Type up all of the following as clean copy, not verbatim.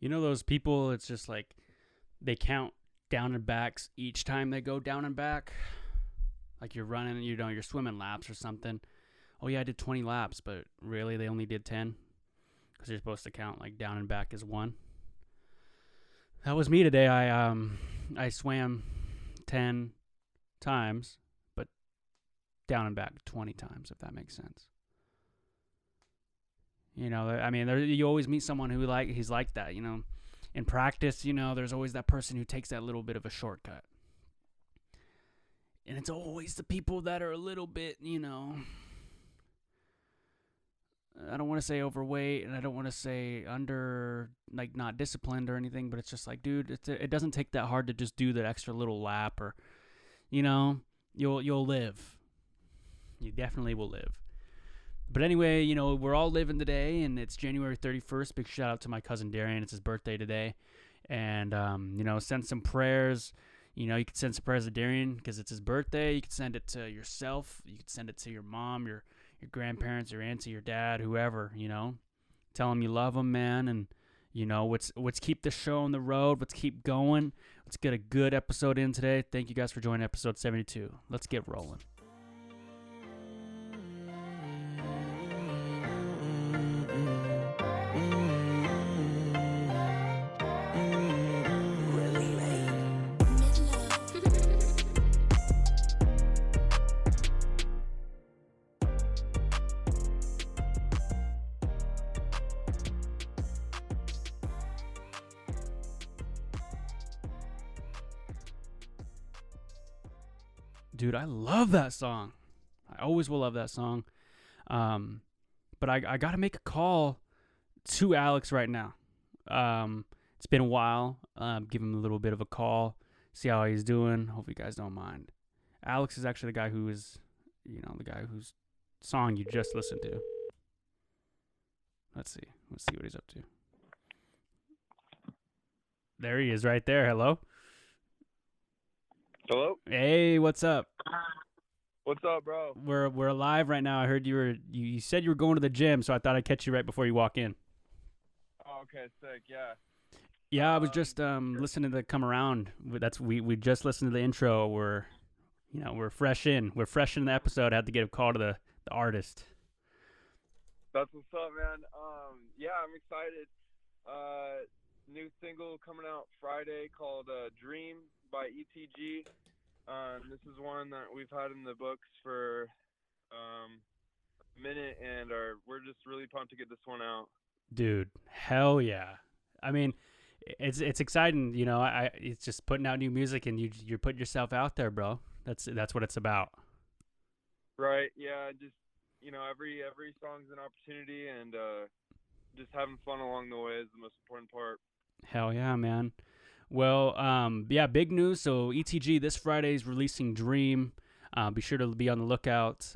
You know those people, it's just like they count down and backs each time they go down and back? Like you're running, you're swimming laps or something. Oh yeah, I did 20 laps, but really they only did 10 because you're supposed to count like down and back as one. That was me today. I swam 10 times, but down and back 20 times, if that makes sense. You always meet someone he's like that, In practice, there's always that person who takes that little bit of a shortcut. And it's always the people that are a little bit, I don't want to say overweight, and I don't want to say not disciplined or anything, but it's just like, dude, it doesn't take that hard to just do that extra little lap, or, you'll live. You definitely will live. But anyway, we're all living today, and it's January 31st. Big shout out to my cousin Darian. It's his birthday today. And, send some prayers. You can send some prayers to Darian because it's his birthday. You can send it to yourself. You can send it to your mom, your grandparents, your auntie, your dad, whoever, Tell them you love them, man. And, let's keep the show on the road. Let's keep going. Let's get a good episode in today. Thank you guys for joining episode 72. Let's get rolling. Dude, I love that song. I always will love that song. But I got to make a call to Alex right now. It's been a while. Give him a little bit of a call. See how he's doing. Hope you guys don't mind. Alex is actually the guy whose song you just listened to. Let's see what he's up to. There he is right there. Hello? Hello? Hey, what's up? What's up, bro? We're alive right now. I heard you said you were going to the gym, so I thought I'd catch you right before you walk in. Oh, okay, sick, yeah. Yeah, I was just listening to Come Around. We just listened to the intro. We're fresh in. We're fresh in the episode. I had to get a call to the artist. That's what's up, man. Yeah, I'm excited. New single coming out Friday called Dream by ETG. This is one that we've had in the books for a minute, and we're just really pumped to get this one out. Dude, hell yeah! I mean, it's exciting, it's just putting out new music, and you're putting yourself out there, bro. That's what it's about. Right? Yeah. Just every song's an opportunity, and just having fun along the way is the most important part. Hell yeah, man. Well, yeah, big news. So ETG this Friday is releasing Dream. Be sure to be on the lookout.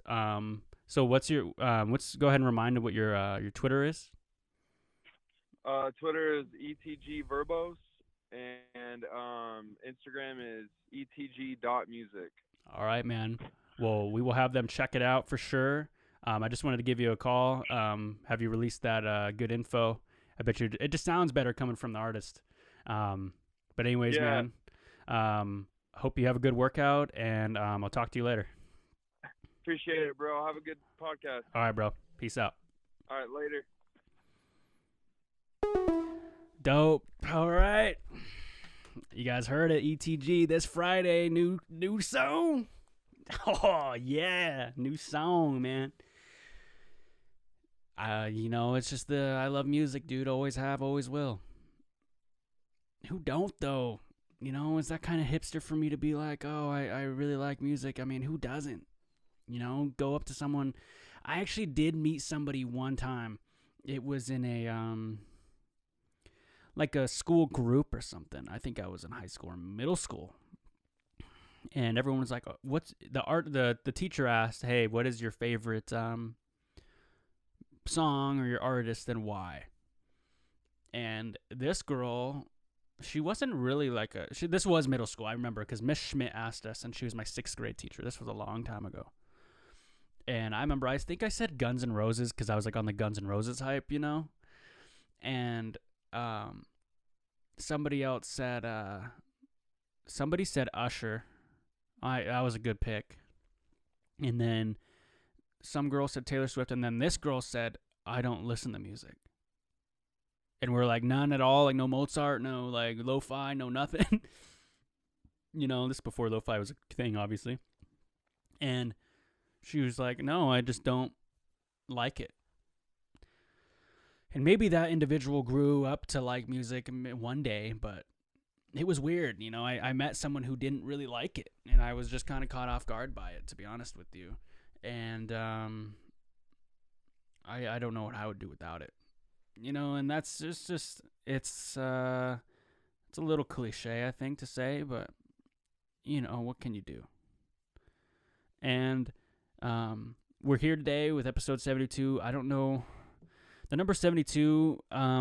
So go ahead and remind me what your Twitter is. Twitter is ETG Verbose, and Instagram is etg.music. All right, man. Well, we will have them check it out for sure. I just wanted to give you a call. Have you released that good info? I bet it just sounds better coming from the artist. But anyways, yeah. Man, hope you have a good workout, and I'll talk to you later. Appreciate it, bro. Have a good podcast. All right, bro. Peace out. All right, later. Dope. All right. You guys heard it. ETG this Friday. New song. Oh, yeah. New song, man. It's just I love music, dude. Always have, always will. Who don't, though? It's that kind of hipster for me to be like, oh, I really like music. I mean, who doesn't? Go up to someone. I actually did meet somebody one time. It was in a school group or something. I think I was in high school or middle school. And everyone was like, what's the teacher asked, hey, what is your favorite song or your artist and why? And this girl, she wasn't really this was middle school. I remember because Miss Schmidt asked us, and she was my 6th grade teacher. This was a long time ago. And I remember, I think I said Guns N' Roses because I was on the Guns N' Roses hype, And somebody else said, somebody said Usher. That was a good pick. And then some girl said Taylor Swift, and then this girl said, I don't listen to music. And we're like, none at all, like no Mozart, no like lo-fi, no nothing. This before lo-fi was a thing, obviously. And she was like, no, I just don't like it. And maybe that individual grew up to like music one day, but it was weird. I met someone who didn't really like it, and I was just kind of caught off guard by it, to be honest with you. And I don't know what I would do without it. And that's just it's a little cliche, I think, to say, but what can you do? And we're here today with episode 72. I don't know the number 72. I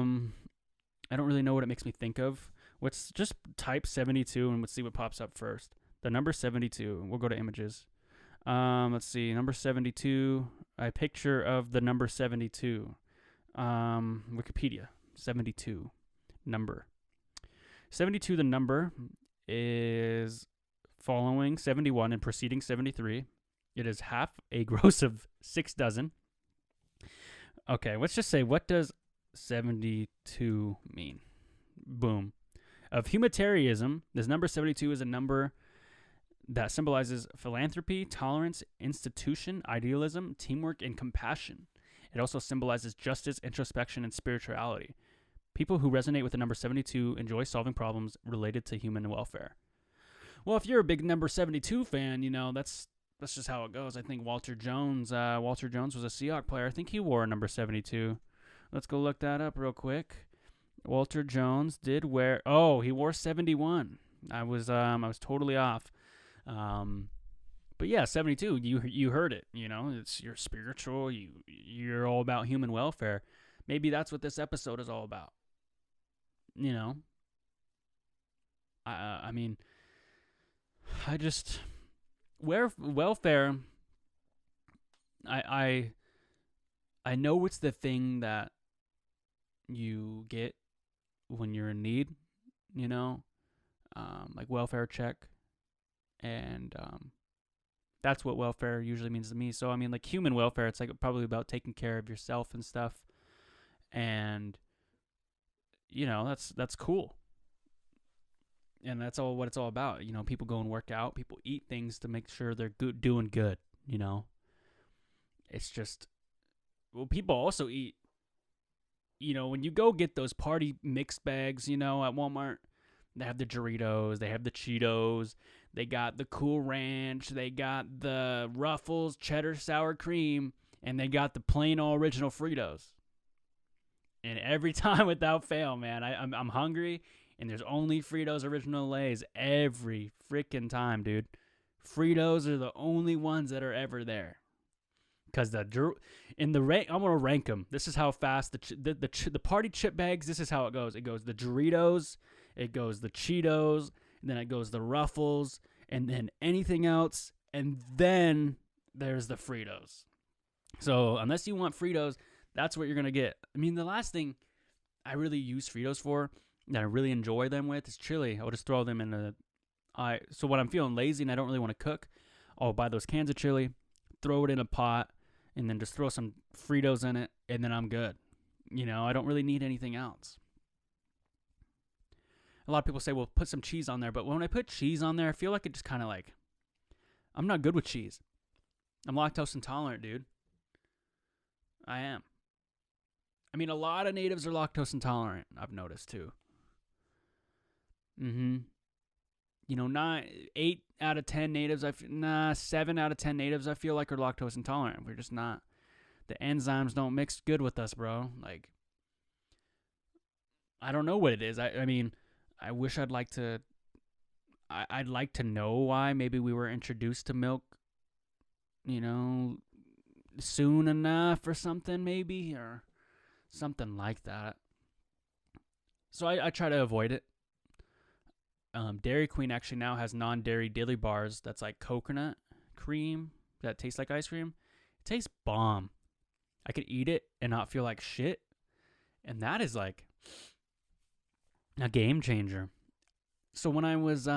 don't really know what it makes me think of. Let's just type 72 and let's see what pops up first. The number 72. We'll go to images. Let's see, number 72. A picture of the number 72. Wikipedia, 72 number. 72, the number, is following 71 and preceding 73. It is half a gross of 6 dozen. Okay, let's just say, what does 72 mean? Boom. Of humanitarianism, this number 72 is a number that symbolizes philanthropy, tolerance, institution, idealism, teamwork, and compassion. It also symbolizes justice, introspection, and spirituality. People who resonate with the number 72 enjoy solving problems related to human welfare. Well, if you're a big number 72 fan, that's just how it goes. I think Walter Jones was a Seahawks player. I think he wore a number 72. Let's go look that up real quick. Walter Jones did wear. Oh, he wore 71. I was totally off. But yeah, 72. You heard it. You're spiritual. You're all about human welfare. Maybe that's what this episode is all about. I mean, I just welfare. I know it's the thing that you get when you're in need. Like welfare check, and that's what welfare usually means to me. So I mean, like human welfare, it's like probably about taking care of yourself and stuff, and that's cool. And that's all what it's all about. People go and work out. People eat things to make sure they're doing good. It's just, well, people also eat. When you go get those party mix bags, at Walmart, they have the Doritos, they have the Cheetos, they got the Cool Ranch, they got the Ruffles cheddar sour cream, and they got the plain all original Fritos. And every time without fail, man, I'm hungry. And there's only Fritos Original Lay's every freaking time, dude. Fritos are the only ones that are ever there. Because I'm gonna rank them. This is how fast the party chip bags. This is how it goes. It goes the Doritos, it goes the Cheetos, and then it goes the Ruffles, and then anything else, and then there's the Fritos. So unless you want Fritos, that's what you're gonna get. I mean, the last thing I really use Fritos for, that I really enjoy them with, is chili. I'll just throw them in so when I'm feeling lazy and I don't really want to cook, I'll buy those cans of chili, throw it in a pot, and then just throw some Fritos in it, and then I'm good. I don't really need anything else. A lot of people say, well, put some cheese on there, but when I put cheese on there, I feel like it just kind of like, I'm not good with cheese. I'm lactose intolerant, dude. I am. I mean, a lot of natives are lactose intolerant, I've noticed, too. 8 out of 10 natives, 7 out of 10 natives I feel like are lactose intolerant. We're just not. The enzymes don't mix good with us, bro. Like, I don't know what it is. I mean, I wish I'd like to know why. Maybe we were introduced to milk, soon enough or something, maybe, or something like that. So I try to avoid it. Dairy Queen actually now has non-dairy dilly bars that's like coconut cream that tastes like ice cream. It tastes bomb. I could eat it and not feel like shit. And that is like, A game changer. So when I was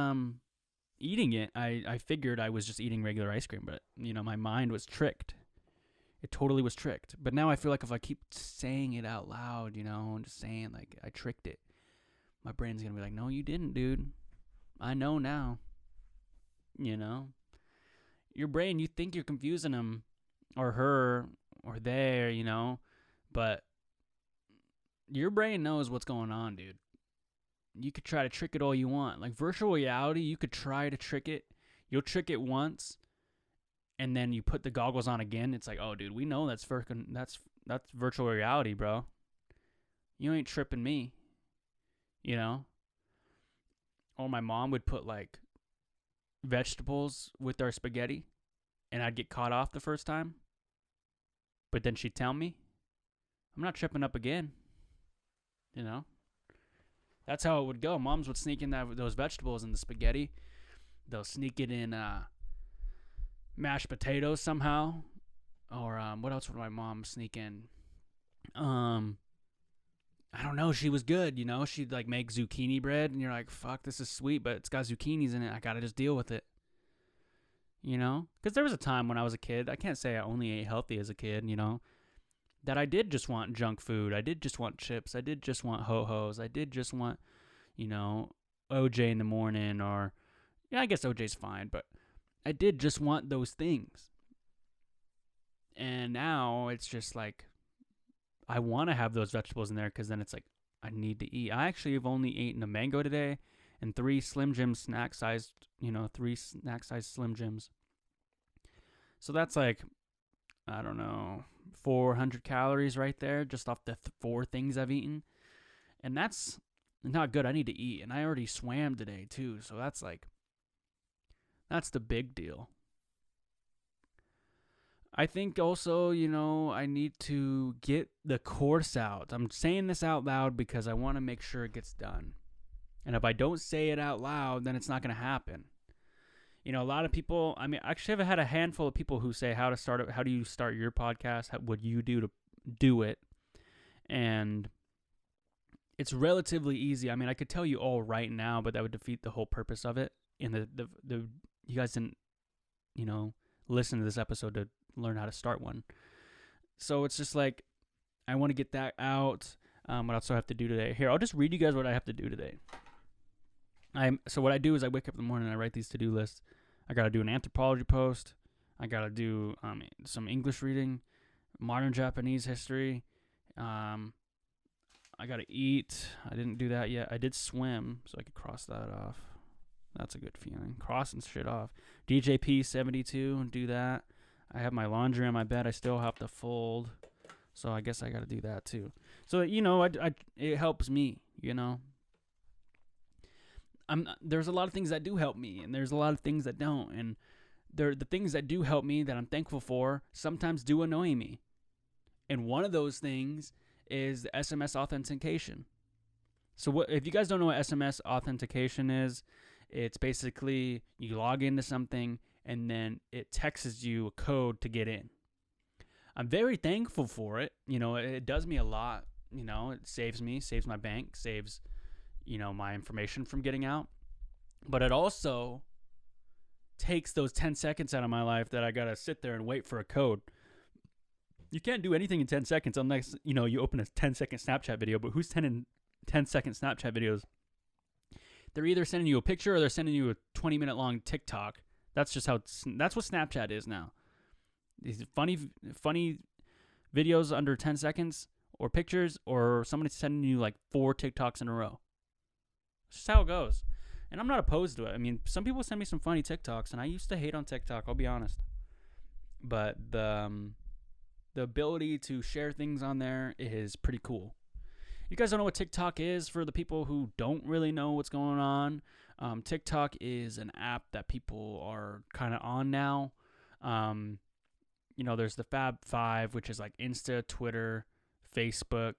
eating it, I figured I was just eating regular ice cream, but my mind was tricked. It totally was tricked. But now I feel like if I keep saying it out loud, and just saying like I tricked it, my brain's gonna be like, no, you didn't, dude. I know now. Your brain, you think you're confusing him or her or they, but your brain knows what's going on, dude. You could try to trick it all you want. Like virtual reality, you could try to trick it. You'll trick it once, and then you put the goggles on again. It's like, oh, dude, we know that's virtual reality, bro. You ain't tripping me, Or my mom would put like vegetables with our spaghetti, and I'd get caught off the first time. But then she'd tell me, I'm not tripping up again. That's how it would go. Moms would sneak in those vegetables in the spaghetti. They'll sneak it in mashed potatoes somehow. Or what else would my mom sneak in? I don't know. She was good, She'd like make zucchini bread, and you're like, fuck, this is sweet, but it's got zucchinis in it. I gotta just deal with it. Because there was a time when I was a kid. I can't say I only ate healthy as a kid, that I did just want junk food. I did just want chips. I did just want ho-hos. I did just want, OJ in the morning, or, I guess OJ's fine, but I did just want those things. And now it's just like, I want to have those vegetables in there because then it's like, I need to eat. I actually have only eaten a mango today and 3 Slim Jim snack-sized, 3 snack-sized Slim Jims. So that's like, I don't know, 400 calories right there just off the 4 things I've eaten. And that's not good. I need to eat. And I already swam today too. So that's the big deal. I think also, I need to get the course out. I'm saying this out loud because I want to make sure it gets done. And if I don't say it out loud, then it's not going to happen. A lot of people, actually I've had a handful of people who say how do you start your podcast? What do you do to do it? And it's relatively easy. I could tell you all right now, but that would defeat the whole purpose of it. And you guys didn't, listen to this episode to learn how to start one. So it's just like, I want to get that out. What else do I have to do today? Here, I'll just read you guys what I have to do today. So what I do is I wake up in the morning and I write these to-do lists. I got to do an anthropology post. I got to do some English reading, modern Japanese history. I got to eat. I didn't do that yet. I did swim, so I could cross that off. That's a good feeling. Crossing shit off. DJP 72 and do that. I have my laundry on my bed. I still have to fold. So I guess I got to do that too. So, it helps me, there's a lot of things that do help me, and there's a lot of things that don't. And the things that do help me that I'm thankful for sometimes do annoy me. And one of those things is the SMS authentication. So if you guys don't know what SMS authentication is, it's basically you log into something and then it texts you a code to get in. I'm very thankful for it. It does me a lot. It saves my bank, saves my information from getting out. But it also takes those 10 seconds out of my life that I got to sit there and wait for a code. You can't do anything in 10 seconds unless, you open a 10-second Snapchat video. But who's 10-second Snapchat videos? They're either sending you a picture or they're sending you a 20-minute long TikTok. That's just that's what Snapchat is now. These funny videos under 10 seconds or pictures, or somebody sending you like 4 TikToks in a row. It's just how it goes. And I'm not opposed to it. Some people send me some funny TikToks, and I used to hate on TikTok, I'll be honest. But the ability to share things on there is pretty cool. You guys don't know what TikTok is for the people who don't really know what's going on. TikTok is an app that people are kind of on now. There's the Fab Five, which is like Insta, Twitter, Facebook,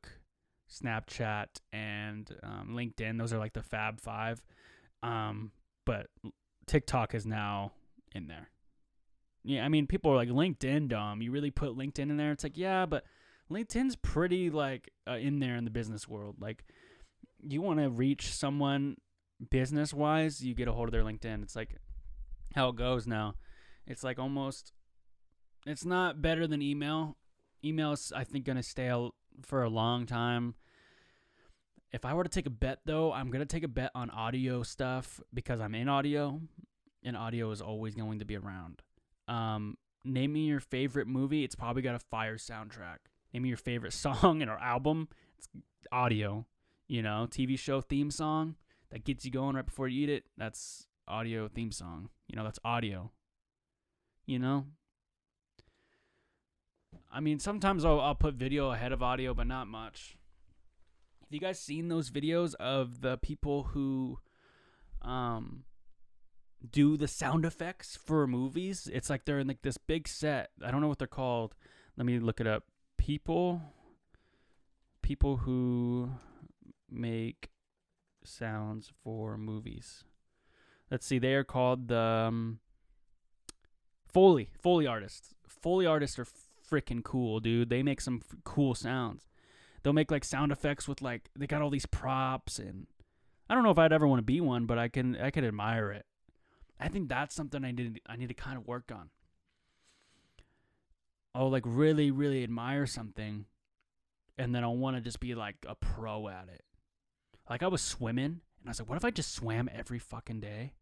Snapchat, and LinkedIn. Those are like the Fab Five. But TikTok is now in there. Yeah, people are like, LinkedIn, Dom. You really put LinkedIn in there? It's like, yeah, but LinkedIn's pretty like in there in the business world. Like, you want to reach someone business wise, you get a hold of their LinkedIn. It's like how it goes now. It's like almost, it's not better than email. Email is, I think, going to stay for a long time. If I were to take a bet, though, I'm going to take a bet on audio stuff because I'm in audio, and audio is always going to be around. Name me your favorite movie. It's probably got a fire soundtrack. Name me your favorite song or album. It's audio. You know, TV show theme song that gets you going right before you eat it. That's audio theme song. You know, that's audio. You know? I mean, sometimes I'll put video ahead of audio, but not much. Have you guys seen those videos of the people who do the sound effects for movies? It's like they're in like this big set. I don't know what they're called. Let me look it up. People who make sounds for movies. Let's see. They are called the Foley artists. Foley artists are freaking cool, dude. They make some cool sounds. They'll make like sound effects with like, they got all these props, and I don't know if I'd ever want to be one, but I can admire it. I think that's something I need to kind of work on. I'll like really, really admire something, and then I'll want to just be like a pro at it. Like I was swimming, and I was like, what if I just swam every fucking day,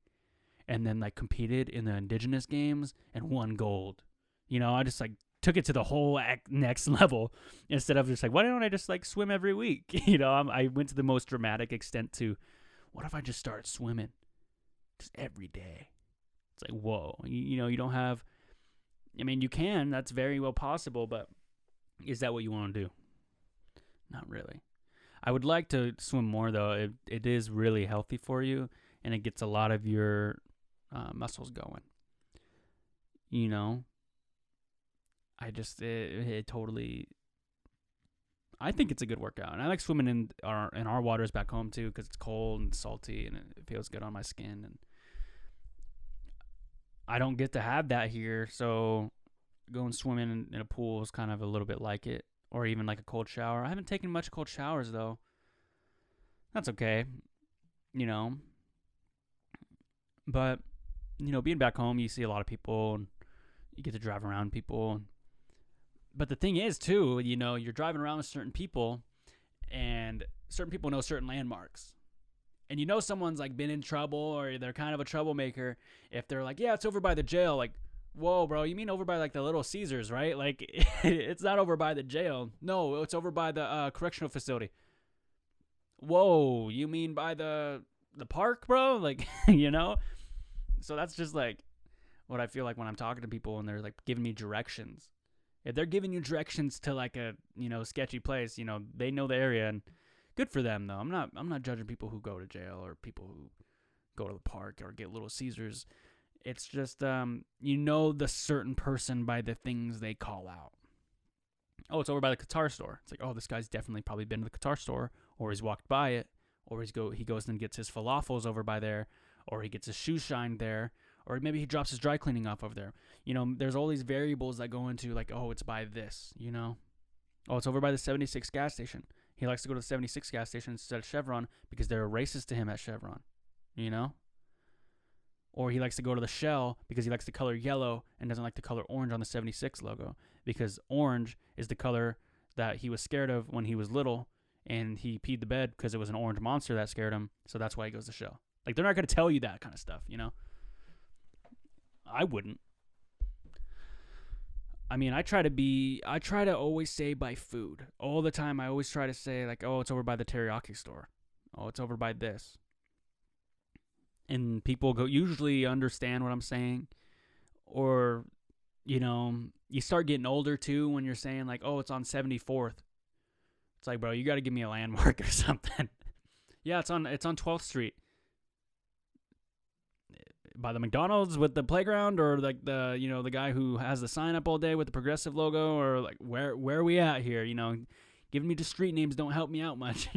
and then like competed in the indigenous games and won gold? You know, I just like took it to the whole next level instead of just like, why don't I just like swim every week? You know, I went to the most dramatic extent to, what if I just started swimming just every day? It's like, whoa, you know, you don't have, I mean, you can, that's very well possible, but is that what you want to do? Not really. I would like to swim more though. It is really healthy for you, and it gets a lot of your muscles going. You know, I just it totally. I think it's a good workout, and I like swimming in our waters back home too because it's cold and salty, and it feels good on my skin. And I don't get to have that here, so going swimming in a pool is kind of a little bit like it, or even like a cold shower. I haven't taken much cold showers though. That's okay, you know. But you know, being back home, you see a lot of people, and you get to drive around people. But the thing is, too, you know, you're driving around with certain people, and certain people know certain landmarks. And you know someone's, like, been in trouble, or they're kind of a troublemaker if they're like, yeah, it's over by the jail. Like, whoa, bro, you mean over by, like, the Little Caesars, right? Like, it's not over by the jail. No, it's over by the correctional facility. Whoa, you mean by the park, bro? Like, you know? So that's just, like, what I feel like when I'm talking to people and they're, like, giving me directions. If they're giving you directions to like a, you know, sketchy place, you know, they know the area, and good for them though. I'm not judging people who go to jail or people who go to the park or get Little Caesars. It's just you know the certain person by the things they call out. Oh, it's over by the guitar store. It's like, oh, this guy's definitely probably been to the guitar store, or he's walked by it, or he goes and gets his falafels over by there, or he gets his shoes shined there, or maybe he drops his dry cleaning off over there. You know, there's all these variables that go into like, oh, it's by this, you know. Oh, it's over by the 76 gas station. He likes to go to the 76 gas station instead of Chevron because they're racist to him at Chevron, you know. Or he likes to go to the Shell because he likes the color yellow and doesn't like the color orange on the 76 logo, because orange is the color that he was scared of when he was little, and he peed the bed because it was an orange monster that scared him, so that's why he goes to Shell. Like, they're not going to tell you that kind of stuff, you know. I wouldn't. I mean, I try to always say by food. All the time, I always try to say, like, oh, it's over by the teriyaki store. Oh, it's over by this. And people usually understand what I'm saying. Or, you know, you start getting older, too, when you're saying, like, oh, it's on 74th. It's like, bro, you got to give me a landmark or something. Yeah, it's on 12th Street. By the McDonald's with the playground, or like the, you know, the guy who has the sign up all day with the Progressive logo, or like where are we at here? You know, giving me the street names don't help me out much.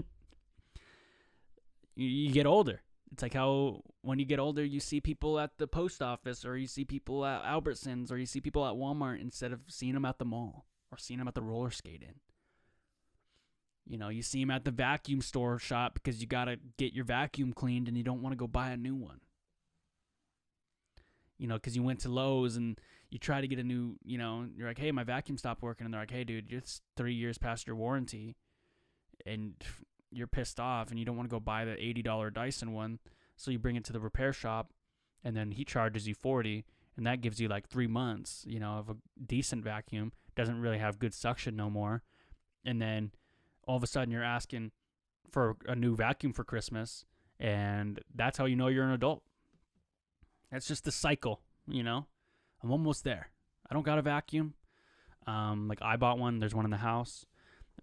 you get older. It's like how when you get older, you see people at the post office, or you see people at Albertsons, or you see people at Walmart instead of seeing them at the mall or seeing them at the roller skating. You see them at the vacuum store shop because you got to get your vacuum cleaned and you don't want to go buy a new one. Because you went to Lowe's and you try to get a new, you're like, hey, my vacuum stopped working. And they're like, hey, dude, it's 3 years past your warranty. And you're pissed off and you don't want to go buy the $80 Dyson one. So you bring it to the repair shop and then he charges you $40. And that gives you like 3 months, of a decent vacuum. Doesn't really have good suction no more. And then all of a sudden you're asking for a new vacuum for Christmas. And that's how you know you're an adult. That's just the cycle, I'm almost there. I don't got a vacuum. Like I bought one. There's one in the house.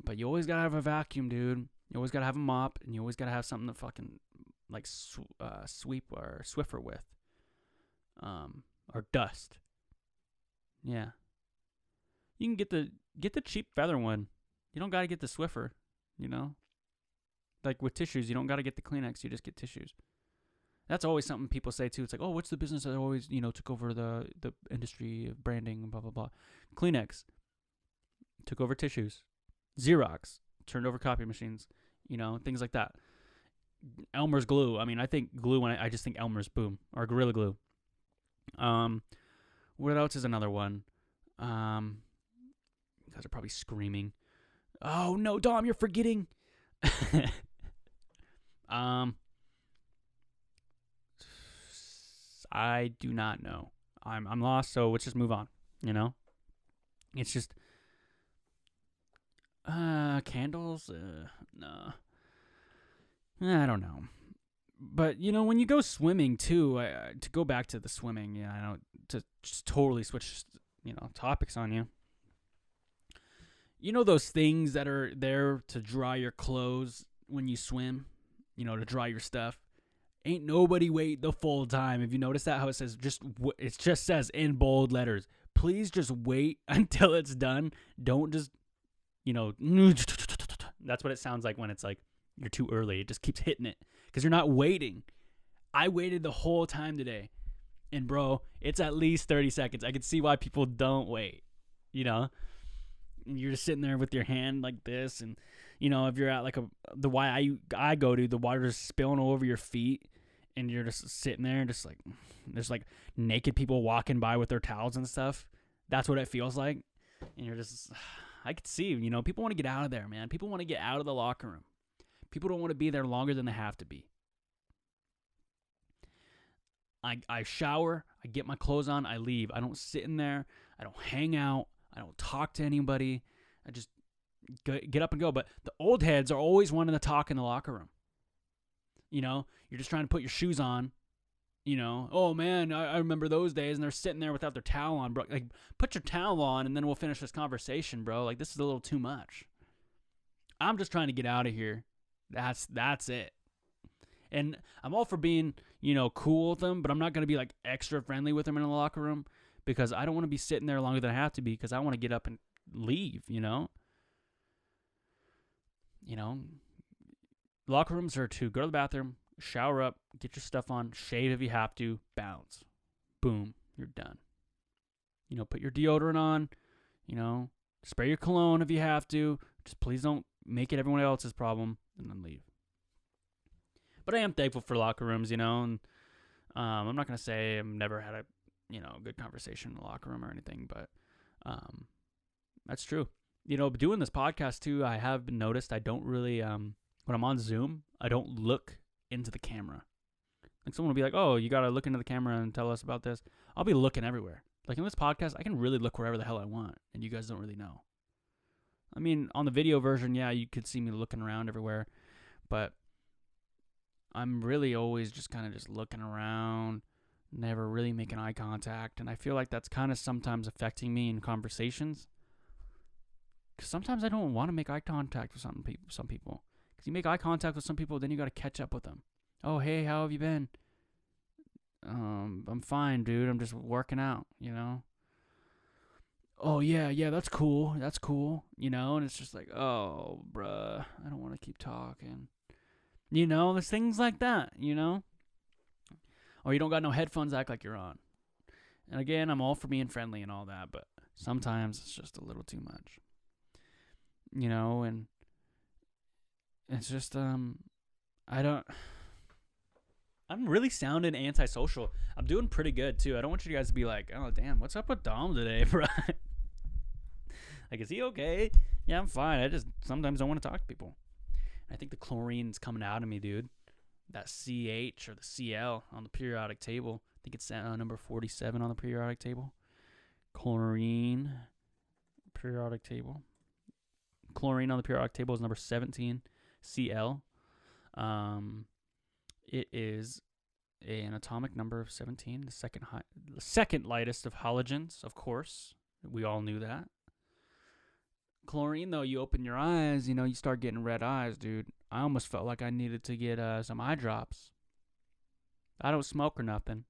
But you always got to have a vacuum, dude. You always got to have a mop. And you always got to have something to fucking like sweep or Swiffer with. Or dust. Yeah. You can get the cheap feather one. You don't got to get the Swiffer, Like with tissues, you don't got to get the Kleenex. You just get tissues. That's always something people say too. It's like, oh, what's the business that always, took over the industry of branding and blah, blah, blah. Kleenex took over tissues. Xerox turned over copy machines, things like that. Elmer's glue. I mean, I think glue when I just think Elmer's, boom, or Gorilla Glue. What else is another one? You guys are probably screaming. Oh no, Dom, you're forgetting. I do not know. I'm lost, so let's just move on, It's just candles? No. I don't know. But, when you go swimming, too, to go back to the swimming, I know, to just totally switch, topics on you. Those things that are there to dry your clothes when you swim, to dry your stuff? Ain't nobody wait the full time. If you notice that, how it says, it just says in bold letters, please just wait until it's done. Don't just, that's what it sounds like when it's like, you're too early. It just keeps hitting it because you're not waiting. I waited the whole time today. And bro, it's at least 30 seconds. I can see why people don't wait, And you're just sitting there with your hand like this. And, if you're at like the Y I go to, the water's spilling all over your feet. And you're just sitting there and just like, there's like naked people walking by with their towels and stuff. That's what it feels like. And you're just, I could see, people want to get out of there, man. People want to get out of the locker room. People don't want to be there longer than they have to be. I shower, I get my clothes on, I leave. I don't sit in there. I don't hang out. I don't talk to anybody. I just get up and go. But the old heads are always wanting to talk in the locker room. You're just trying to put your shoes on. Oh man, I remember those days, and they're sitting there without their towel on, bro. Like, put your towel on, and then we'll finish this conversation, bro. Like, this is a little too much. I'm just trying to get out of here. That's it. And I'm all for being, cool with them, but I'm not going to be like extra friendly with them in the locker room because I don't want to be sitting there longer than I have to be because I want to get up and leave, Locker rooms are to go to the bathroom, shower up, get your stuff on, shave if you have to, bounce. Boom, you're done. Put your deodorant on, spray your cologne if you have to. Just please don't make it everyone else's problem and then leave. But I am thankful for locker rooms, and I'm not going to say I've never had a, good conversation in the locker room or anything, but that's true. Doing this podcast too, I have been noticed I don't really, when I'm on Zoom, I don't look into the camera. Like someone will be like, oh, you got to look into the camera and tell us about this. I'll be looking everywhere. Like in this podcast, I can really look wherever the hell I want, and you guys don't really know. I mean, on the video version, yeah, you could see me looking around everywhere, but I'm really always just kind of just looking around, never really making eye contact, and I feel like that's kind of sometimes affecting me in conversations. Because sometimes I don't want to make eye contact with some people. Because you make eye contact with some people, then you got to catch up with them. Oh, hey, how have you been? I'm fine, dude. I'm just working out, Oh, yeah, that's cool. And it's just like, oh, bruh, I don't want to keep talking. There's things like that, Or you don't got no headphones, act like you're on. And again, I'm all for being friendly and all that, but sometimes it's just a little too much. And it's just I don't. I'm really sounding antisocial. I'm doing pretty good too. I don't want you guys to be like, oh damn, what's up with Dom today, bro? Like, is he okay? Yeah, I'm fine. I just sometimes don't want to talk to people. I think the chlorine's coming out of me, dude. That CH or the CL on the periodic table. I think it's number 47 on the periodic table. Chlorine, periodic table. Chlorine on the periodic table is number 17, CL. It is an atomic number of 17, the second lightest of halogens, of course. We all knew that. Chlorine, though, you open your eyes, you start getting red eyes, dude. I almost felt like I needed to get some eye drops. I don't smoke or nothing.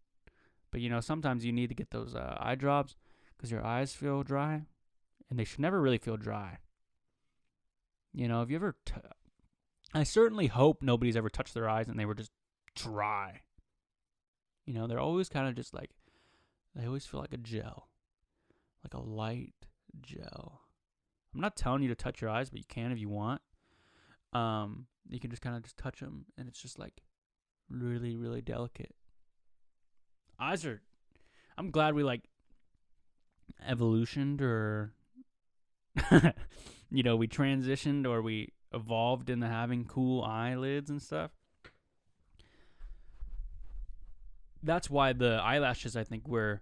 But, sometimes you need to get those eye drops because your eyes feel dry. And they should never really feel dry. If you ever... I certainly hope nobody's ever touched their eyes and they were just dry. They're always kind of just like... They always feel like a gel. Like a light gel. I'm not telling you to touch your eyes, but you can if you want. You can just kind of just touch them, and it's just like really, really delicate. Eyes are... I'm glad we like evolutioned or... we transitioned or we evolved into having cool eyelids and stuff. That's why the eyelashes, I think, were,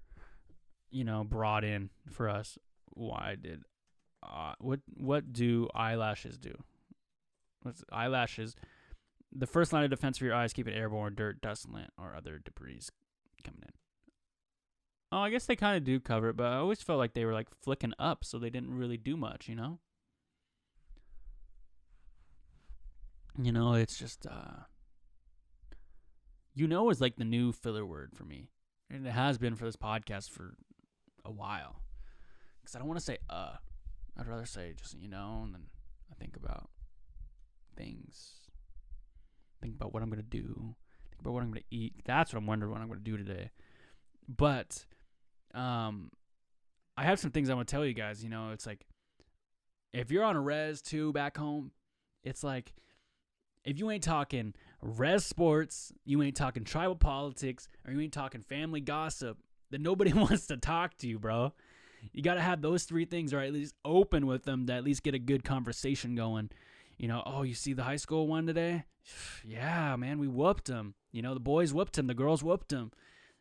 brought in for us. Why did... what do eyelashes do? What's eyelashes? The first line of defense for your eyes: keep it airborne, dirt, dust, lint, or other debris coming in. Oh, I guess they kind of do cover it, but I always felt like they were like flicking up, so they didn't really do much, It's just is like the new filler word for me, and it has been for this podcast for a while. Because I don't want to say I'd rather say just, and then I think about things. Think about what I'm going to do. Think about what I'm going to eat. That's what I'm wondering what I'm going to do today. But I have some things I want to tell you guys. It's like, if you're on a res too back home, it's like, if you ain't talking res sports, you ain't talking tribal politics, or you ain't talking family gossip, then nobody wants to talk to you, bro. You got to have those three things, or at least open with them to at least get a good conversation going. Oh, you see the high school one today? Yeah, man, we whooped them. The boys whooped him. The girls whooped him.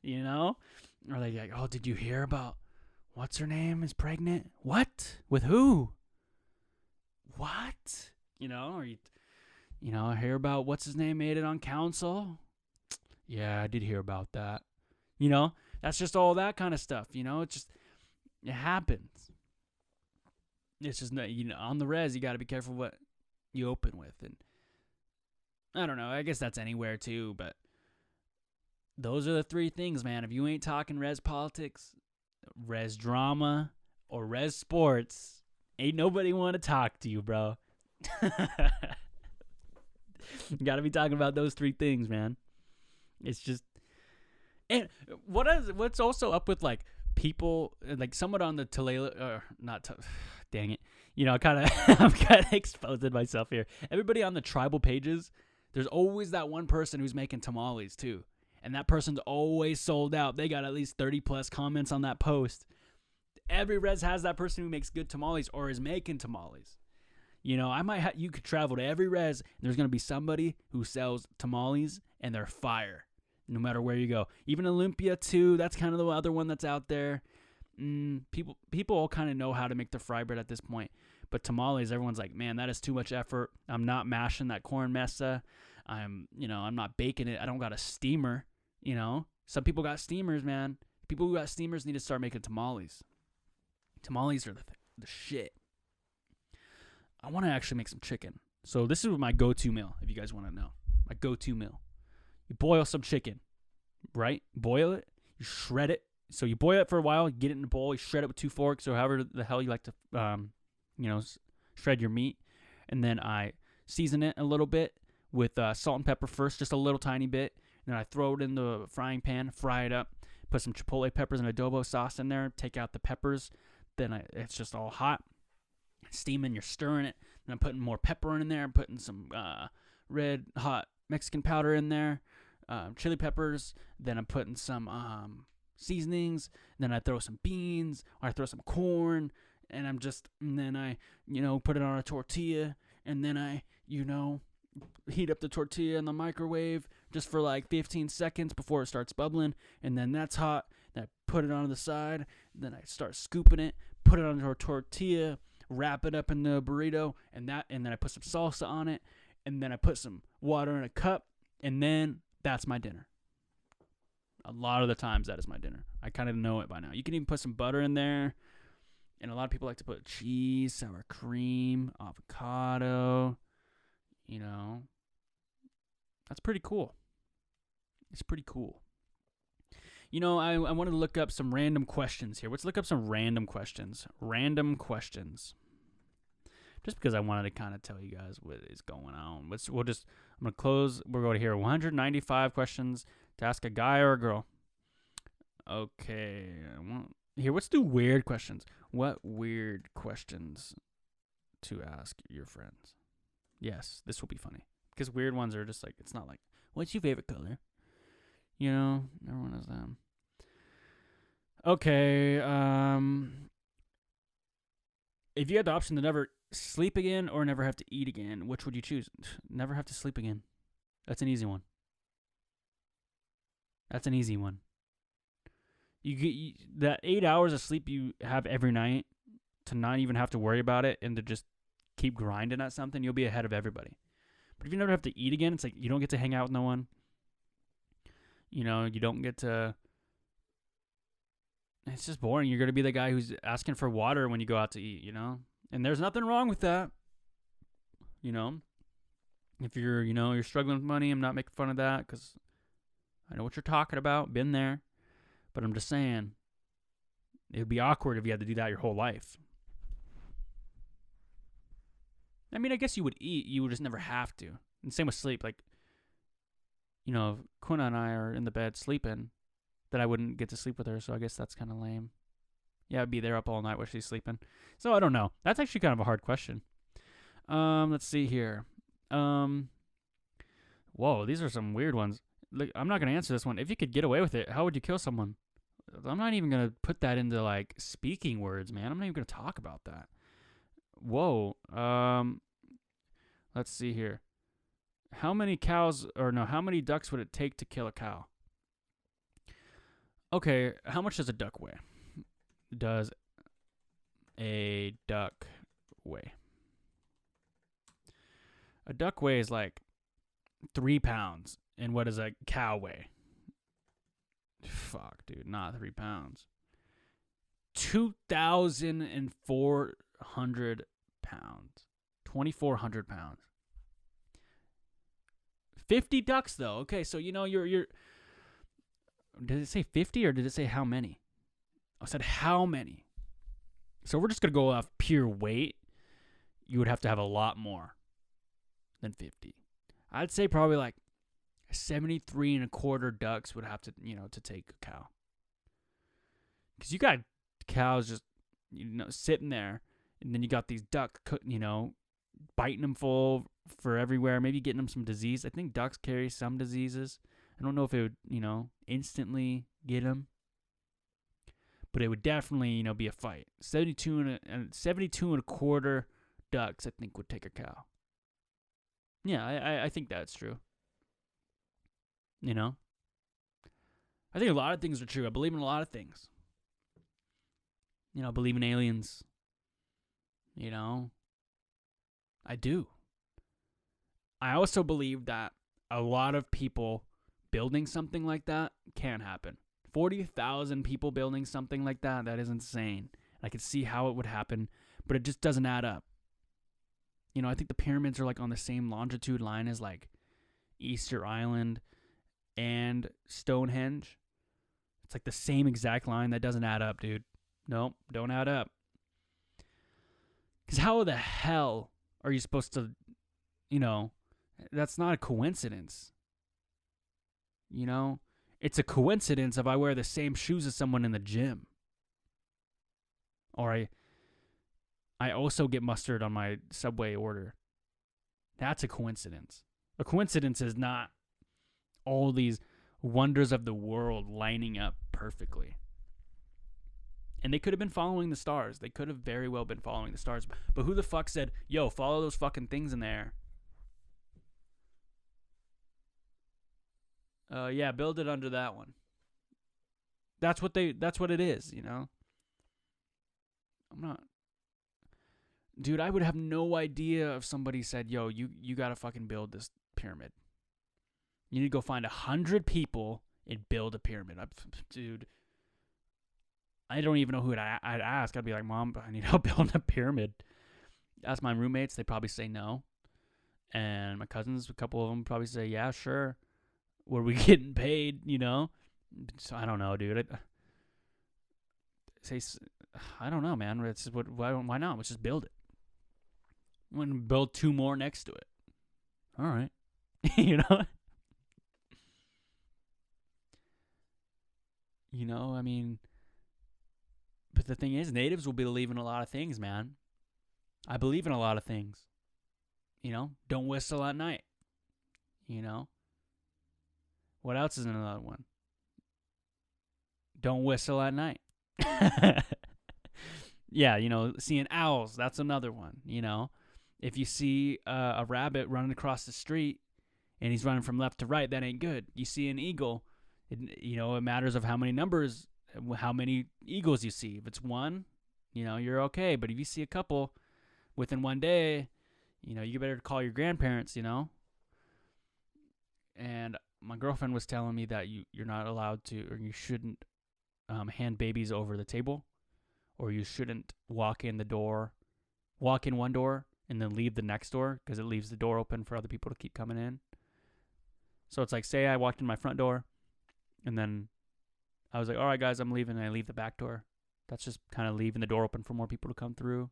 Or they like, oh, did you hear about what's her name is pregnant? What? With who? What? Or I hear about what's his name made it on council. Yeah, I did hear about that. That's just all that kind of stuff. It's just... It happens. It's just, on the res, you got to be careful what you open with. And I don't know. I guess that's anywhere too. But those are the three things, man. If you ain't talking res politics, res drama, or res sports, ain't nobody want to talk to you, bro. You got to be talking about those three things, man. It's just... And what's also up with, like, people, like, somewhat on the dang it. I'm kind of exposing myself here. Everybody on the tribal pages, there's always that one person who's making tamales, too. And that person's always sold out. They got at least 30-plus comments on that post. Every res has that person who makes good tamales or is making tamales. You could travel to every res, and there's going to be somebody who sells tamales, and they're fire. No matter where you go. Even Olympia, too. That's kind of the other one that's out there. People all kind of know how to make the fry bread at this point. But tamales, everyone's like, man, that is too much effort. I'm not mashing that corn mesa. I'm not baking it. I don't got a steamer. Some people got steamers, man. People who got steamers need to start making tamales. Tamales are the shit. I want to actually make some chicken. So this is my go-to meal, if you guys want to know. My go-to meal. You boil some chicken, right? Boil it. You shred it. So you boil it for a while. You get it in a bowl. You shred it with 2 forks or however the hell you like to, shred your meat. And then I season it a little bit with salt and pepper first, just a little tiny bit. And then I throw it in the frying pan, fry it up, put some chipotle peppers and adobo sauce in there, take out the peppers. Then it's just all hot. steaming, you're stirring it. Then I'm putting more pepper in there. I'm putting some red hot Mexican powder in there, chili peppers. Then I'm putting some seasonings. Then I throw some beans, or I throw some corn, and then I, put it on a tortilla, and then I, heat up the tortilla in the microwave just for like 15 seconds before it starts bubbling, and then that's hot. Then I put it on the side. Then I start scooping it, put it on a tortilla, wrap it up in the burrito, and then I put some salsa on it, and then I put some water in a cup, and then that's my dinner. A lot of the times that is my dinner. I kind of know it by now. You can even put some butter in there, and a lot of people like to put cheese, sour cream, avocado. That's pretty cool. It's pretty cool. I wanted to look up some random questions here. Let's look up some random questions. Random questions. Just because I wanted to kind of tell you guys what is going on. I'm going to close. We're going to hear 195 questions to ask a guy or a girl. Okay. Here, let's do weird questions. What weird questions to ask your friends? Yes, this will be funny. Because weird ones are just like, it's not like, what's your favorite color? Everyone has them. Okay, if you had the option to never sleep again or never have to eat again, which would you choose? Never have to sleep again. That's an easy one. You get that 8 hours of sleep you have every night to not even have to worry about it and to just keep grinding at something, you'll be ahead of everybody. But if you never have to eat again, it's like you don't get to hang out with no one. You don't get to... It's just boring. You're going to be the guy who's asking for water when you go out to eat, And there's nothing wrong with that. If you're struggling with money, I'm not making fun of that because I know what you're talking about. Been there. But I'm just saying, it would be awkward if you had to do that your whole life. I mean, I guess you would eat. You would just never have to. And same with sleep. Like, if Kuna and I are in the bed sleeping, then I wouldn't get to sleep with her. So I guess that's kind of lame. Yeah, I'd be there up all night while she's sleeping. So I don't know. That's actually kind of a hard question. Let's see here. Whoa, these are some weird ones. Like, I'm not going to answer this one. If you could get away with it, how would you kill someone? I'm not even going to put that into, like, speaking words, man. I'm not even going to talk about that. Whoa. Let's see here. How many ducks would it take to kill a cow? Okay, how much does a duck weigh? Does a duck weigh? A duck weighs like 3 pounds. And what does a cow weigh? Fuck, dude, not 3 pounds. 2,400 pounds. 2,400 pounds. 50 ducks, though. Okay, so, you're... Did it say 50 or did it say how many? I said how many. So we're just going to go off pure weight. You would have to have a lot more than 50. I'd say probably like 73 and a quarter ducks would have to, to take a cow. Because you got cows just, sitting there. And then you got these ducks, biting them full for everywhere. Maybe getting them some disease. I think ducks carry some diseases. I don't know if it would, instantly get them. But it would definitely, be a fight. 72 and a quarter ducks, I think, would take a cow. Yeah, I think that's true. I think a lot of things are true. I believe in a lot of things. I believe in aliens. I do. I also believe that a lot of people building something like that can happen. 40,000 people building something like that, that is insane. I could see how it would happen, but it just doesn't add up. I think the pyramids are like on the same longitude line as like Easter Island and Stonehenge. It's like the same exact line. That doesn't add up, dude. Nope, don't add up. Because how the hell are you supposed to, that's not a coincidence. It's a coincidence if I wear the same shoes as someone in the gym. Or I also get mustard on my Subway order. That's a coincidence. A coincidence is not all these wonders of the world lining up perfectly. And they could have been following the stars. They could have very well been following the stars. But who the fuck said, yo, follow those fucking things in there? Yeah, build it under that one. That's what it is, you know? I'm not. Dude, I would have no idea if somebody said, yo, you gotta fucking build this pyramid. You need to go find 100 people and build a pyramid. Dude, I don't even know who I'd ask. I'd be like, Mom, I need help building a pyramid. Ask my roommates. They probably say no. And my cousins, a couple of them probably say, yeah, sure. Were we getting paid, you know? So I don't know, dude. I don't know, man. Why not? Let's just build it. I'm going to build 2 more next to it. All right. You know? You know, I mean, but the thing is, natives will believe in a lot of things, man. I believe in a lot of things. You know, don't whistle at night. You know? What else is another one? Don't whistle at night. Yeah, you know, seeing owls, that's another one, you know. If you see a rabbit running across the street and he's running from left to right, that ain't good. You see an eagle, you know, it matters of how many eagles you see. If it's one, you know, you're okay. But if you see a couple within one day, you know, you better call your grandparents, you know. And my girlfriend was telling me that you're not allowed to, or you shouldn't hand babies over the table, or you shouldn't walk in one door and then leave the next door, because it leaves the door open for other people to keep coming in. So it's like, say I walked in my front door and then I was like, all right, guys, I'm leaving, and I leave the back door. That's just kind of leaving the door open for more people to come through.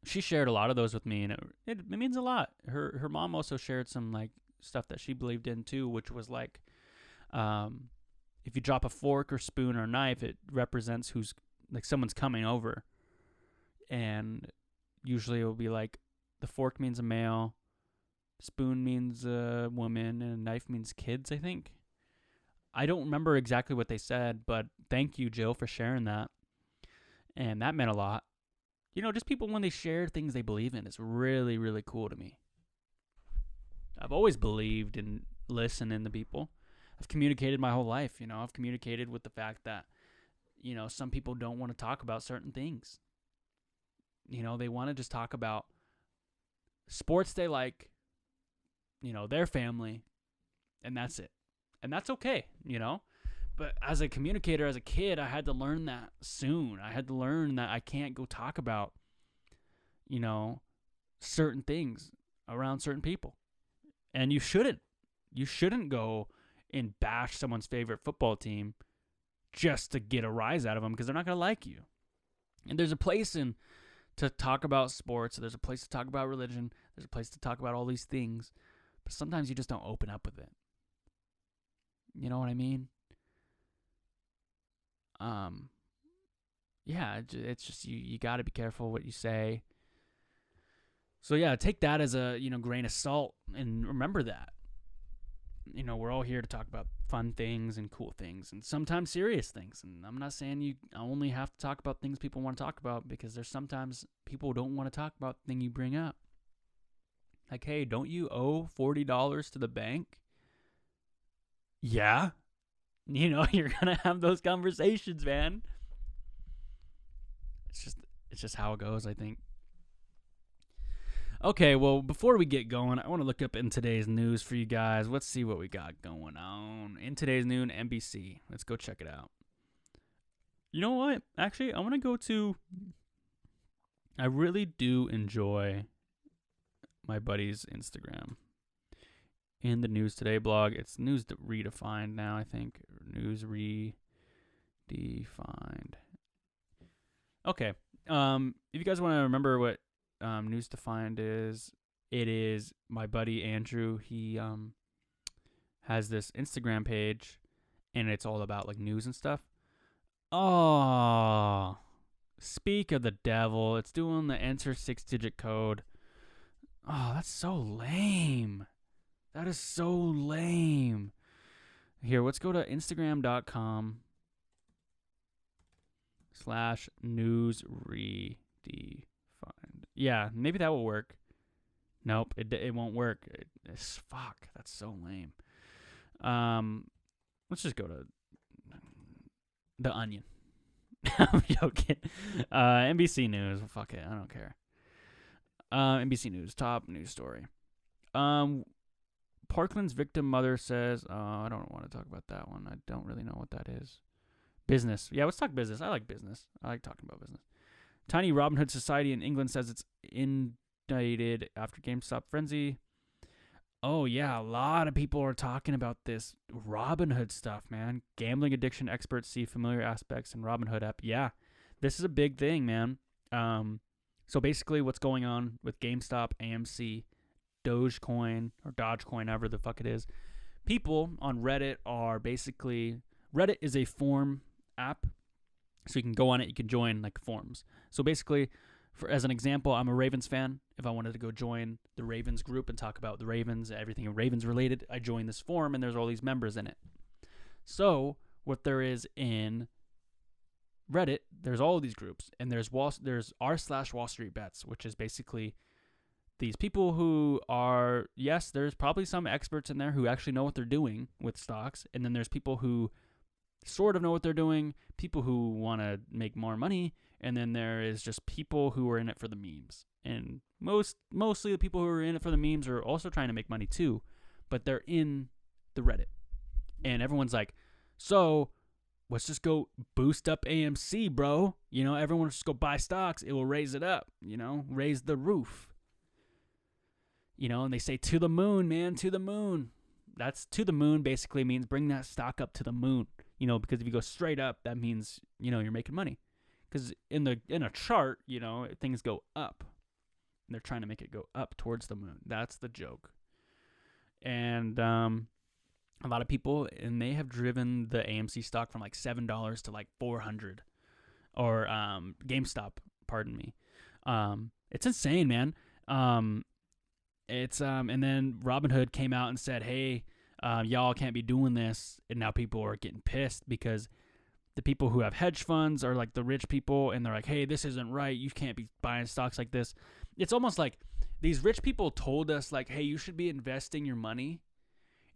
She shared a lot of those with me, and it means a lot. Her mom also shared some like stuff that she believed in too, which was like, if you drop a fork or spoon or knife, it represents who's, like, someone's coming over. And usually it will be like, the fork means a male, spoon means a woman, and a knife means kids, I think. I don't remember exactly what they said, but thank you, Jill, for sharing that. And that meant a lot. You know, just people, when they share things they believe in, it's really, really cool to me. I've always believed in listening to people. I've communicated my whole life, you know. I've communicated with the fact that, you know, some people don't want to talk about certain things. You know, they want to just talk about sports they like, you know, their family, and that's it. And that's okay, you know. But as a communicator, as a kid, I had to learn that soon. I had to learn that I can't go talk about, you know, certain things around certain people. And you shouldn't. You shouldn't go and bash someone's favorite football team just to get a rise out of them, because they're not going to like you. And there's a place to talk about sports. There's a place to talk about religion. There's a place to talk about all these things. But sometimes you just don't open up with it. You know what I mean? Yeah, it's just, you got to be careful what you say. So yeah, take that as a, you know, grain of salt, and remember that. You know, we're all here to talk about fun things and cool things, and sometimes serious things. And I'm not saying you only have to talk about things people want to talk about, because there's sometimes people don't want to talk about the thing you bring up. Like, hey, don't you owe $40 to the bank? Yeah. You know, you're going to have those conversations, man. It's just how it goes, I think. Okay, well, before we get going, I want to look up in today's news for you guys. Let's see what we got going on. In today's noon, NBC. Let's go check it out. You know what? Actually, I want to go to... I really do enjoy my buddy's Instagram. In the News Today blog. It's News Redefined now, I think. News Redefined. Okay. If you guys want to remember what News Defined is, it is my buddy Andrew. He has this Instagram page, and it's all about like news and stuff. Oh, Speak of the devil. It's doing the enter 6-digit code. Oh, that's so lame. That is so lame. Here, let's go to Instagram.com/news redefined. Yeah, maybe that will work. Nope, it won't work. Fuck, that's so lame. Let's just go to The Onion. I'm joking. NBC News. Fuck it, I don't care. NBC News, top news story. Parkland's victim mother says, I don't want to talk about that one. I don't really know what that is. Business. Yeah, let's talk business. I like business. I like talking about business. Tiny Robin Hood Society in England says it's indicted after GameStop frenzy. Oh, yeah, a lot of people are talking about this Robin Hood stuff, man. Gambling addiction experts see familiar aspects in Robin Hood app. Yeah, this is a big thing, man. So basically what's going on with GameStop, AMC, Dogecoin, or Dogecoin, however the fuck it is, people on Reddit are basically... Reddit is a forum app, so you can go on it, you can join like forums. So basically, as an example, I'm a Ravens fan. If I wanted to go join the Ravens group and talk about the Ravens, everything Ravens related, I join this forum and there's all these members in it. So what there is in Reddit, there's all of these groups, and there's r/Wall Street Bets, which is basically these people who are, yes, there's probably some experts in there who actually know what they're doing with stocks, and then there's people who sort of know what they're doing, people who want to make more money, and then there is just people who are in it for the memes. And mostly the people who are in it for the memes are also trying to make money too, but they're in the Reddit. And everyone's like, so let's just go boost up AMC, bro. You know, everyone just go buy stocks. It will raise it up, you know, raise the roof. You know, and they say to the moon, man, to the moon. That's to the moon basically means bring that stock up to the moon. You know, because if you go straight up, that means, you know, you're making money. Because in a chart, you know, things go up. And they're trying to make it go up towards the moon. That's the joke. And a lot of people, and they have driven the AMC stock from like $7 to like $400. Or GameStop, pardon me. It's insane, man. And then Robinhood came out and said, hey, y'all can't be doing this. And now people are getting pissed because the people who have hedge funds are like the rich people, and they're like, hey, this isn't right. You can't be buying stocks like this. It's almost like these rich people told us, like, hey, you should be investing your money.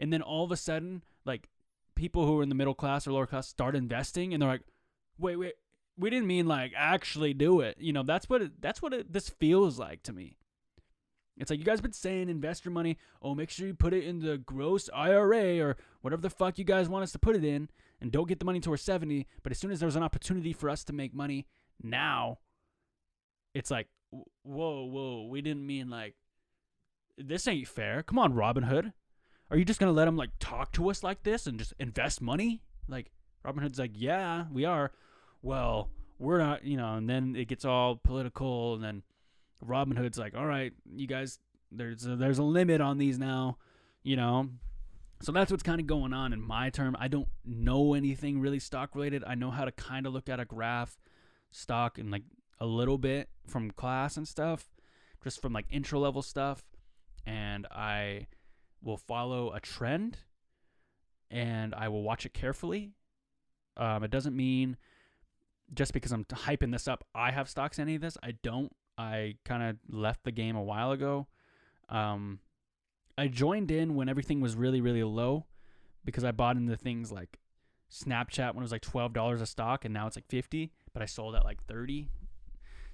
And then all of a sudden, like, people who are in the middle class or lower class start investing, and they're like, wait, we didn't mean like actually do it. You know, that's what this feels like to me. It's like, you guys been saying invest your money. Oh, make sure you put it in the gross IRA or whatever the fuck you guys want us to put it in, and don't get the money until we're 70. But as soon as there's an opportunity for us to make money now, it's like, whoa, we didn't mean like, this ain't fair. Come on, Robinhood. Are you just going to let them like talk to us like this and just invest money? Like, Robinhood's like, yeah, we are. Well, we're not, you know, and then it gets all political, and then Robinhood's like, all right, you guys, there's a limit on these now, you know. So that's what's kind of going on in my term. I don't know anything really stock related. I know how to kind of look at a graph, stock, and like a little bit from class and stuff, just from like intro level stuff. And I will follow a trend, and I will watch it carefully. It doesn't mean just because I'm hyping this up, I have stocks in any of this. I don't. I kind of left the game a while ago. I joined in when everything was really, really low, because I bought into things like Snapchat when it was like $12 a stock, and now it's like $50, but I sold at like $30.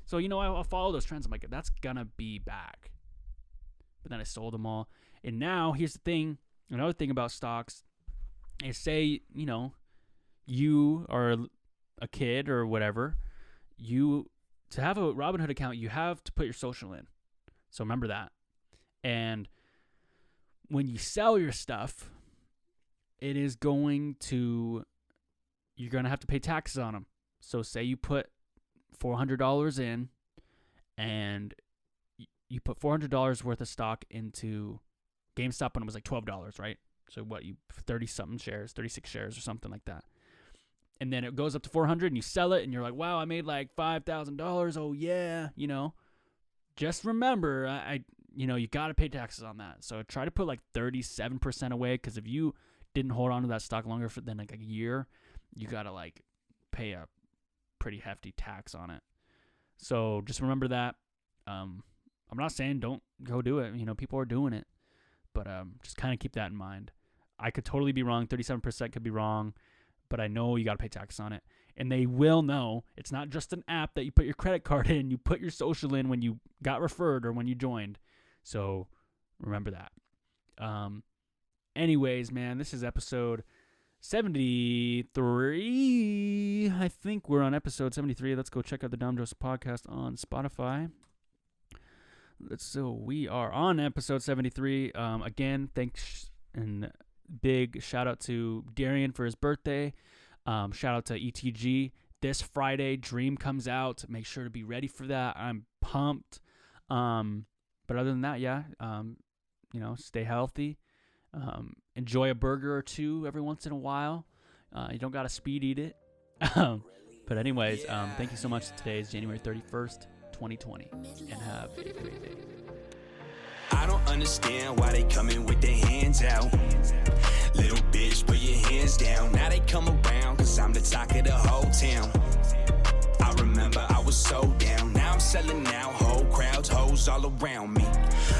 So, you know, I'll follow those trends. I'm like, that's going to be back. But then I sold them all. And now, here's the thing. Another thing about stocks is, say, you know, you are a kid or whatever, to have a Robinhood account, you have to put your social in. So remember that. And when you sell your stuff, you're going to have to pay taxes on them. So say you put $400 in, and you put $400 worth of stock into GameStop when it was like $12, right? So what, you 30-something shares, 36 shares or something like that. and then it goes up to 400 and you sell it and you're like, wow, I made like $5,000. Oh yeah. You know, just remember, you got to pay taxes on that. So try to put like 37% away. Cause if you didn't hold on to that stock longer than like a year, you got to like pay a pretty hefty tax on it. So just remember that. I'm not saying don't go do it. You know, people are doing it, but just kind of keep that in mind. I could totally be wrong. 37% could be wrong, but I know you got to pay tax on it. And they will know it's not just an app that you put your credit card in, you put your social in when you got referred or when you joined. So remember that. Anyways, man, this is episode 73. I think we're on episode 73. Let's go check out the Dom Joseph podcast on Spotify. So we are on episode 73. Again, thanks and big shout out to Darian for his birthday. Shout out to ETG. This Friday, Dream comes out. Make sure to be ready for that. I'm pumped. But other than that, yeah, stay healthy. Enjoy a burger or two every once in a while. You don't got to speed eat it. But anyways, thank you so much. Today is January 31st, 2020. And have a great day. I don't understand why they coming with their hands out. Little bitch, put your hands down. Now they come around, cause I'm the talk of the whole town. I remember I was so down. Now I'm selling out, whole crowds, hoes all around me.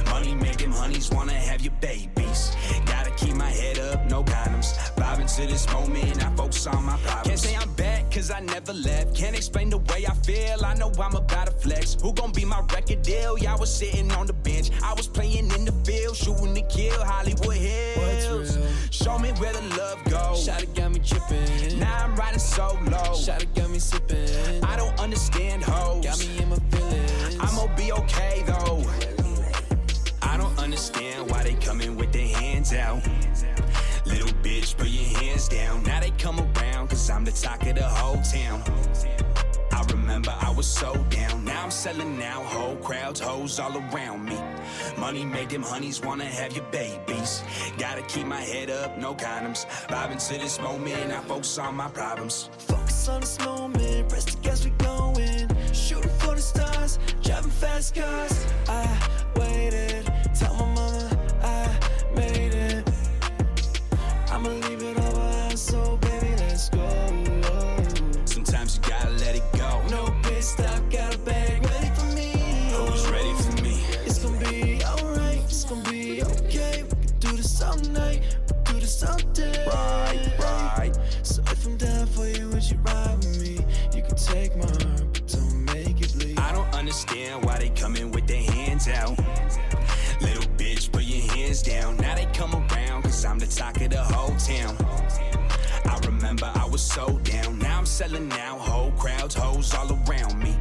Money make them honeys wanna have your babies. Gotta keep my head up, no condoms. Vibing to this moment, I focus on my problems. Can't say I'm back, cause I never left. Can't explain the way I feel, I know I'm about to flex. Who gon' be my record deal? Y'all was sitting on the bench. I was playing in the field, shooting to kill, Hollywood Hills. Show me where the love goes. Shawty got me trippin'. Now I'm riding solo. Shawty got me sippin'. I don't understand hoes. Got me in my feelings. I'ma be okay though. I don't understand why they coming with their hands out. Little bitch, put your hands down. Now they come around, cause I'm the talk of the whole town. I remember I was so down. Now I'm selling out, whole crowds, hoes all around me. Money make them honeys wanna have your babies. Gotta keep my head up, no condoms. Vibing to this moment, I focus on my problems. Focus on this moment, press the gas, we going. Shooting for the stars, driving fast cars. I waited, tell my mama I made it. I'ma leave it all behind, so baby, let's go. Sometimes you gotta let it go. No pit stop, got a bag ready for me. Who's ready for me? It's gonna be alright, it's gonna be okay. We can do this all night, we can do this all day. Right. So if I'm down for you, would you ride with me? You can take my heart, but don't make it bleed. I don't understand why they coming with their hands out. Little bitch, put your hands down. Now they come around, cause I'm the talk of the whole town. I remember I was so down. Now I'm selling out, whole crowds, hoes all around me.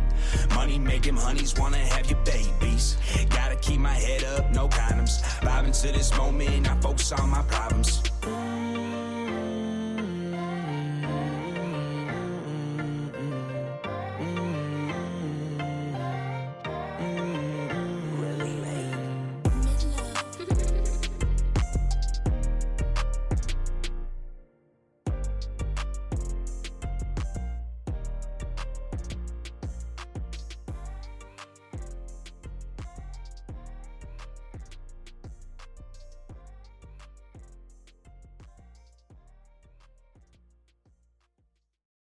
Money make them honeys wanna have your babies. Gotta keep my head up, no condoms. Vibing to this moment, I focus on my problems.